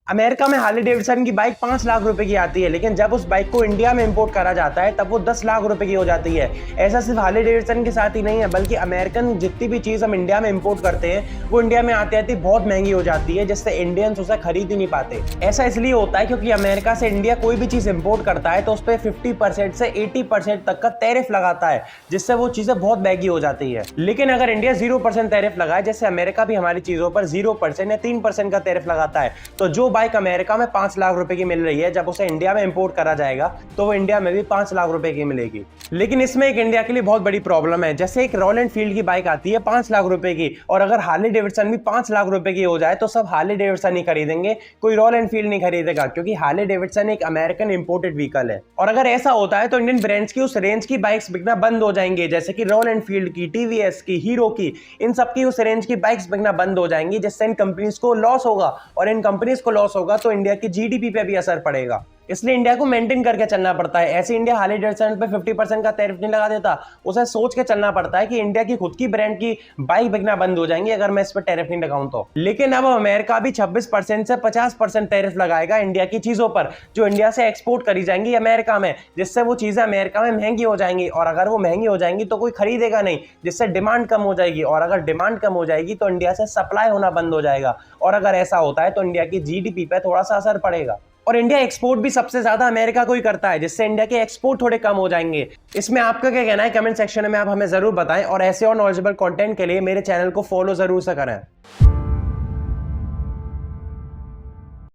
America में Harley Davidson की bike 5 lakh रुपए की आती है, लेकिन जब उस बाइक को इंडिया में इंपोर्ट करा जाता है तब वो 10 लाख रुपए की हो जाती है। ऐसा सिर्फ हार्ले डेविडसन के साथ ही नहीं है, बल्कि अमेरिकन जितनी भी चीज़ हम इंडिया में इंपोर्ट करते हैं वो इंडिया में आते आते बहुत महंगी हो जाती है, जिससे इंडियंस उसे खरीद ही नहीं पाते। ऐसा इसलिए होता है क्योंकि अमेरिका से इंडिया कोई भी चीज़ इंपोर्ट करता है तो उस पर 50% से 80% तक का टैरिफ लगाता है, जिससे वो चीज़ें बहुत महंगी हो जाती है। लेकिन अगर इंडिया 0% टैरिफ लगाए, जैसे अमेरिका भी हमारी चीज़ों पर 0% या 3% का टैरिफ लगाता है, तो जो बाइक अमेरिका में 5 लाख रुपए की मिल रही है, जब उसे इंडिया में इंपोर्ट करा जाएगा तो वो इंडिया में भी 5 लाख रुपए की मिलेगी। लेकिन इसमें एक इंडिया के लिए बहुत बड़ी प्रॉब्लम है। जैसे एक रॉयल एनफील्ड की बाइक आती है 5 लाख रुपए की, और अगर हार्ले डेविडसन भी 5 लाख रुपए की हो जाए तो सब हार्ले डेविडसन ही खरीदेंगे, कोई रॉयल एनफील्ड नहीं खरीदेगा, क्योंकि हार्ले डेविडसन एक अमेरिकन इंपोर्टेड व्हीकल है। और अगर ऐसा होता है तो इंडियन ब्रांड्स की उस रेंज की बाइक्स बिकना बंद हो जाएंगे, जैसे कि रॉयल एनफील्ड की, टीवीएस की, हीरो की, इन सब की उस रेंज की बाइक्स बिकना बंद हो जाएंगी, जिससे इन कंपनीज को लॉस होगा, और इन कंपनीज को लॉस होगा तो इंडिया की जीडीपी पे भी असर पड़ेगा। इसलिए इंडिया को मेंटेन करके चलना पड़ता है। ऐसे इंडिया हार्ले डेविडसन पे 50% का टैरिफ नहीं लगा देता, उसे सोच के चलना पड़ता है कि इंडिया की खुद की ब्रांड की बाइक बिकना बंद हो जाएंगी अगर मैं इस पर टैरिफ नहीं लगाऊं तो। लेकिन अब अमेरिका भी 26% से 50% टैरिफ लगाएगा इंडिया की चीजों पर, जो इंडिया से एक्सपोर्ट करी जाएंगी अमेरिका में, जिससे वो चीजें अमेरिका में महंगी हो जाएंगी, और अगर वो महंगी हो जाएंगी तो कोई खरीदेगा नहीं, जिससे डिमांड कम हो जाएगी, और अगर डिमांड कम हो जाएगी तो इंडिया से सप्लाई होना बंद हो जाएगा, और अगर ऐसा होता है तो इंडिया की जीडीपी पे थोड़ा सा असर पड़ेगा। और इंडिया एक्सपोर्ट भी सबसे ज्यादा अमेरिका को ही करता है, जिससे इंडिया के एक्सपोर्ट थोड़े कम हो जाएंगे। इसमें आपका क्या कहना है कमेंट सेक्शन में आप हमें जरूर बताएं, और ऐसे और नॉलेजेबल कंटेंट के लिए मेरे चैनल को फॉलो जरूर से करें।